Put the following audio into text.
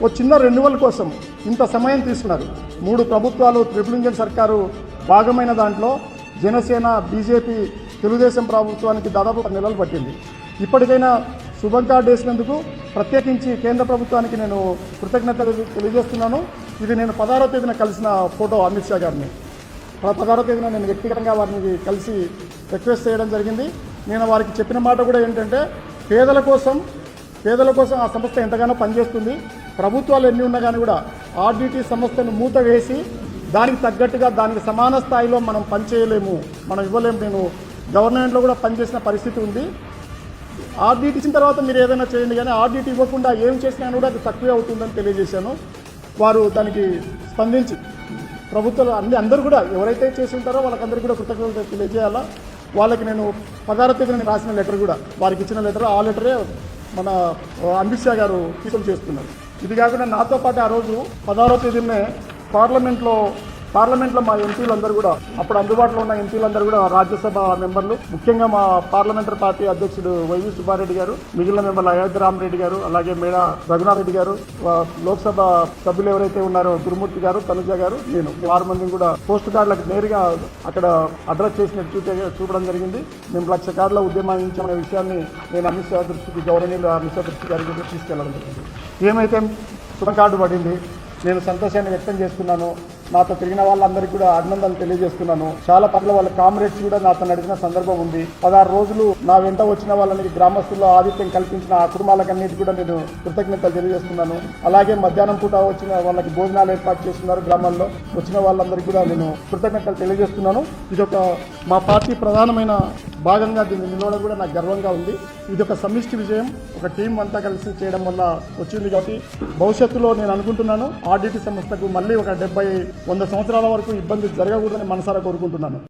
ఓ చిన్న రెన్యువల్ కోసం ఇంత సమయం తీసుకున్నారు. 3 ప్రభుత్వాలు ట్రిపుల్ ఇంజిన్ సర్కారు భాగమైన దాంట్లో జనసేన, బీజేపీ, తెలుగుదేశం ప్రభుత్వానికి దాదాపు 10 నెలలు పట్టింది. ఇప్పటికైనా శుభం కార్డు వేసినందుకు ప్రత్యేకించి కేంద్ర ప్రభుత్వానికి నేను కృతజ్ఞతలు తెలియజేస్తున్నాను. ఇది నేను 16వ తేదీన కలిసిన ఫోటో అమిత్ షా గారిని. 16వ తేదీన నేను వ్యక్తిగతంగా వారిని కలిసి రిక్వెస్ట్ చేయడం జరిగింది. నేను వారికి చెప్పిన మాట కూడా ఏంటంటే పేదల కోసం ఆ సంస్థ ఎంతగానో పనిచేస్తుంది. ప్రభుత్వాలు ఎన్ని ఉన్నా కానీ కూడా ఆర్డిటి సంస్థను మూత వేసి దానికి తగ్గట్టుగా దానికి సమాన స్థాయిలో మనం పనిచేయలేము, మనం ఇవ్వలేము. నేను గవర్నమెంట్లో కూడా పనిచేసిన పరిస్థితి ఉంది. ఆర్డిటి ఇచ్చిన తర్వాత మీరు ఏదైనా చేయండి, కానీ ఆర్డిటి ఇవ్వకుండా ఏం చేసినా కూడా అది తక్కువే అవుతుందని తెలియజేశాను. వారు దానికి స్పందించి ప్రభుత్వాలు అందరూ కూడా ఎవరైతే చేసి ఉంటారో వాళ్ళకందరికీ కూడా కృతజ్ఞతలు తెలియజేయాలా. వాళ్ళకి నేను 16వ తేదీన రాసిన లెటర్ కూడా వారికి ఇచ్చిన లెటర్, ఆ లెటరే మన అమిత్ షా గారు తీసుకొని చేస్తున్నారు. ఇది కాకుండా నాతో పాటు ఆ రోజు 16వ తేదీనే పార్లమెంట్లో మా ఎంపీలందరూ కూడా, అప్పుడు అందుబాటులో ఉన్న ఎంపీలందరూ కూడా, రాజ్యసభ మెంబర్లు, ముఖ్యంగా మా పార్లమెంటరీ పార్టీ అధ్యక్షుడు వైవి సుబ్బారెడ్డి గారు, మిగిలిన మెంబర్లు అయోధ్య రామరెడ్డి గారు, అలాగే మేడా రఘునాథ్ రెడ్డి గారు, లోక్సభ సభ్యులు ఎవరైతే ఉన్నారో గురుమూర్తి గారు, తనుజ గారు, నేను 6 మందిని కూడా పోస్ట్ కార్డులకు నేరుగా అక్కడ అడ్రస్ చేసినట్టు చూపడం జరిగింది. మేము 1,00,000 కార్డుల ఉద్యమించిన విషయాన్ని నేను అమిత్ షా దృష్టికి, గౌరవనీయులు అమిత్ షా దృష్టి గారికి తీసుకెళ్లడం జరిగింది. ఏమైతే శుభ కార్డు పడింది, నేను సంతోషాన్ని వ్యక్తం చేస్తున్నాను. నాతో తిరిగిన వాళ్ళందరికీ కూడా అభినందనలు తెలియజేస్తున్నాను. చాలా పట్ల వాళ్ళ కామ్రేడ్స్ కూడా నాతో నడిచిన సందర్భం ఉంది. 16 రోజులు నా వెంట వచ్చిన వాళ్ళని, గ్రామస్తుల్లో ఆతిథ్యం కల్పించిన ఆ కుటుంబాలకన్నిటి కూడా నేను కృతజ్ఞతలు తెలియజేస్తున్నాను. అలాగే మధ్యాహ్నం పూట వచ్చిన వాళ్ళకి భోజనాలు ఏర్పాటు చేస్తున్నారు. గ్రామాల్లో వచ్చిన వాళ్ళందరికీ కూడా నేను కృతజ్ఞతలు తెలియజేస్తున్నాను. ఇదొక మా పార్టీ ప్రధానమైన భాగంగా దీన్ని నిలవడం కూడా నాకు గర్వంగా ఉంది. ఇది ఒక సమిష్టి విజయం, ఒక టీం అంతా కలిసి చేయడం వల్ల వచ్చింది. కాబట్టి భవిష్యత్తులో నేను అనుకుంటున్నాను ఆర్డిటి సంస్థకు మళ్ళీ ఒక 70-100 సంవత్సరాల వరకు ఇబ్బంది జరగకూడదని మనసారా కోరుకుంటున్నాను.